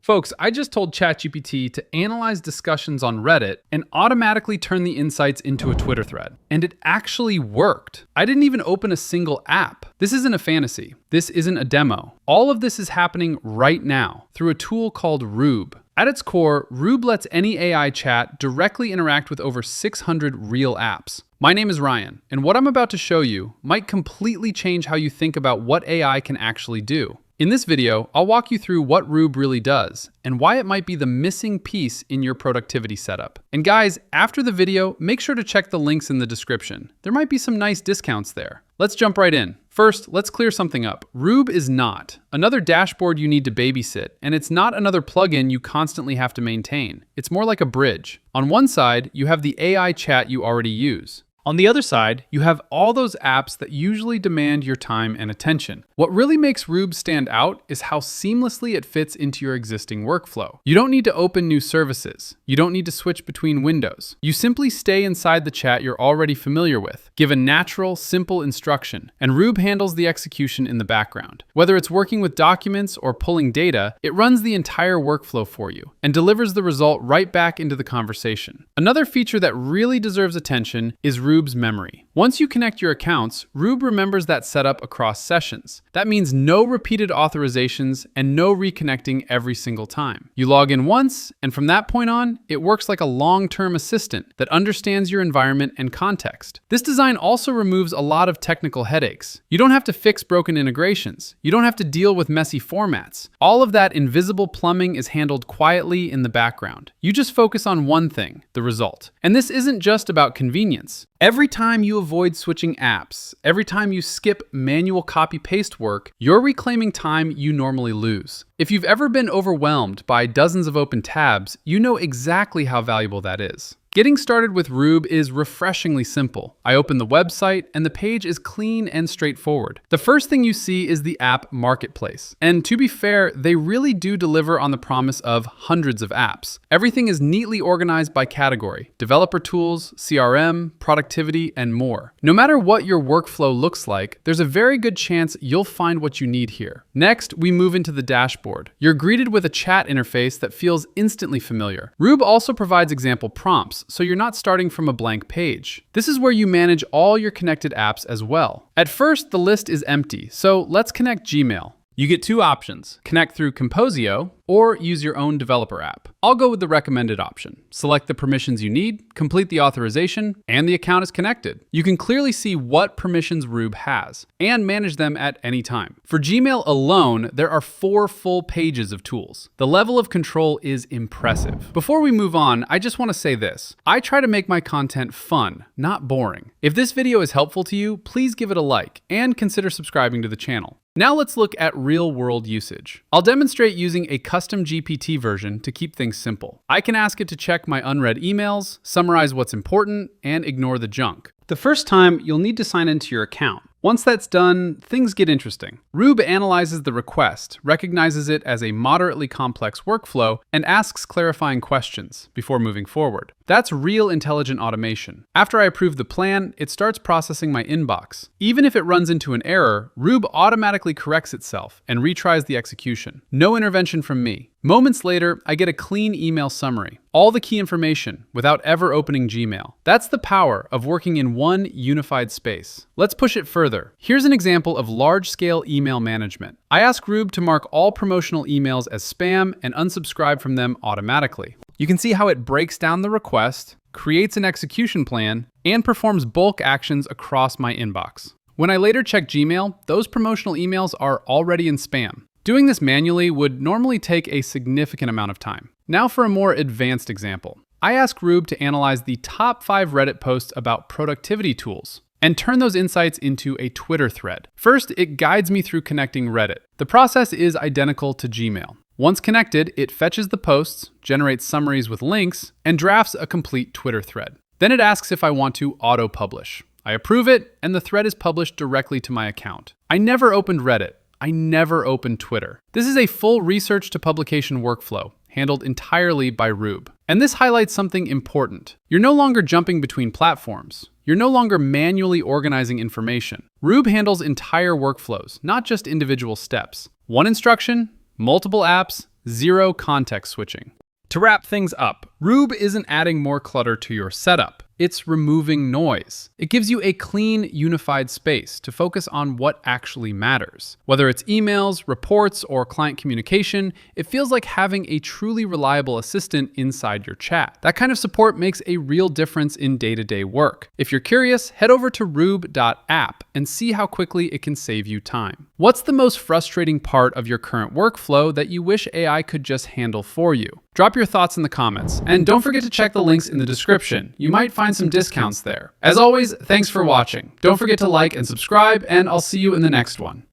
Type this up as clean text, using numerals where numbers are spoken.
Folks, I just told ChatGPT to analyze discussions on Reddit and automatically turn the insights into a Twitter thread. And it actually worked. I didn't even open a single app. This isn't a fantasy. This isn't a demo. All of this is happening right now through a tool called Rube. At its core, Rube lets any AI chat directly interact with over 600 real apps. My name is Ryan, and what I'm about to show you might completely change how you think about what AI can actually do. In this video, I'll walk you through what Rube really does and why it might be the missing piece in your productivity setup. And guys, after the video, make sure to check the links in the description. There might be some nice discounts there. Let's jump right in. First, let's clear something up. Rube is not another dashboard you need to babysit, and it's not another plugin you constantly have to maintain. It's more like a bridge. On one side, you have the AI chat you already use. On the other side, you have all those apps that usually demand your time and attention. What really makes Rube stand out is how seamlessly it fits into your existing workflow. You don't need to open new services. You don't need to switch between windows. You simply stay inside the chat you're already familiar with. Give a natural, simple instruction, and Rube handles the execution in the background. Whether it's working with documents or pulling data, it runs the entire workflow for you and delivers the result right back into the conversation. Another feature that really deserves attention is Rube's memory. Once you connect your accounts, Rube remembers that setup across sessions. That means no repeated authorizations and no reconnecting every single time. You log in once, and from that point on, it works like a long-term assistant that understands your environment and context. This design also removes a lot of technical headaches. You don't have to fix broken integrations. You don't have to deal with messy formats. All of that invisible plumbing is handled quietly in the background. You just focus on one thing, the result. And this isn't just about convenience. Every time you avoid switching apps, every time you skip manual copy-paste work, you're reclaiming time you normally lose. If you've ever been overwhelmed by dozens of open tabs, you know exactly how valuable that is. Getting started with Rube is refreshingly simple. I open the website and the page is clean and straightforward. The first thing you see is the app marketplace. And to be fair, they really do deliver on the promise of hundreds of apps. Everything is neatly organized by category: developer tools, CRM, productivity, and more. No matter what your workflow looks like, there's a very good chance you'll find what you need here. Next, we move into the dashboard. You're greeted with a chat interface that feels instantly familiar. Rube also provides example prompts, so you're not starting from a blank page. This is where you manage all your connected apps as well. At first, the list is empty, so let's connect Gmail. You get two options: connect through Composio or use your own developer app. I'll go with the recommended option. Select the permissions you need, complete the authorization, and the account is connected. You can clearly see what permissions Rube has and manage them at any time. For Gmail alone, there are 4 full pages of tools. The level of control is impressive. Before we move on, I just want to say this. I try to make my content fun, not boring. If this video is helpful to you, please give it a like and consider subscribing to the channel. Now let's look at real-world usage. I'll demonstrate using a custom GPT version to keep things simple. I can ask it to check my unread emails, summarize what's important, and ignore the junk. The first time, you'll need to sign into your account. Once that's done, things get interesting. Rube analyzes the request, recognizes it as a moderately complex workflow, and asks clarifying questions before moving forward. That's real intelligent automation. After I approve the plan, it starts processing my inbox. Even if it runs into an error, Rube automatically corrects itself and retries the execution. No intervention from me. Moments later, I get a clean email summary. All the key information without ever opening Gmail. That's the power of working in one unified space. Let's push it further. Here's an example of large-scale email management. I ask Rube to mark all promotional emails as spam and unsubscribe from them automatically. You can see how it breaks down the request, creates an execution plan, and performs bulk actions across my inbox. When I later check Gmail, those promotional emails are already in spam. Doing this manually would normally take a significant amount of time. Now for a more advanced example. I ask Rube to analyze the top 5 Reddit posts about productivity tools and turn those insights into a Twitter thread. First, it guides me through connecting Reddit. The process is identical to Gmail. Once connected, it fetches the posts, generates summaries with links, and drafts a complete Twitter thread. Then it asks if I want to auto-publish. I approve it, and the thread is published directly to my account. I never opened Reddit. I never opened Twitter. This is a full research to publication workflow, handled entirely by Rube. And this highlights something important. You're no longer jumping between platforms. You're no longer manually organizing information. Rube handles entire workflows, not just individual steps. One instruction, multiple apps, Zero context switching. To wrap things up, Rube isn't adding more clutter to your setup. It's removing noise. It gives you a clean, unified space to focus on what actually matters. Whether it's emails, reports, or client communication, it feels like having a truly reliable assistant inside your chat. That kind of support makes a real difference in day-to-day work. If you're curious, head over to rube.app and see how quickly it can save you time. What's the most frustrating part of your current workflow that you wish AI could just handle for you? Drop your thoughts in the comments, and don't forget to check the links in the description. You might find some discounts there. As always, thanks for watching. Don't forget to like and subscribe, and I'll see you in the next one.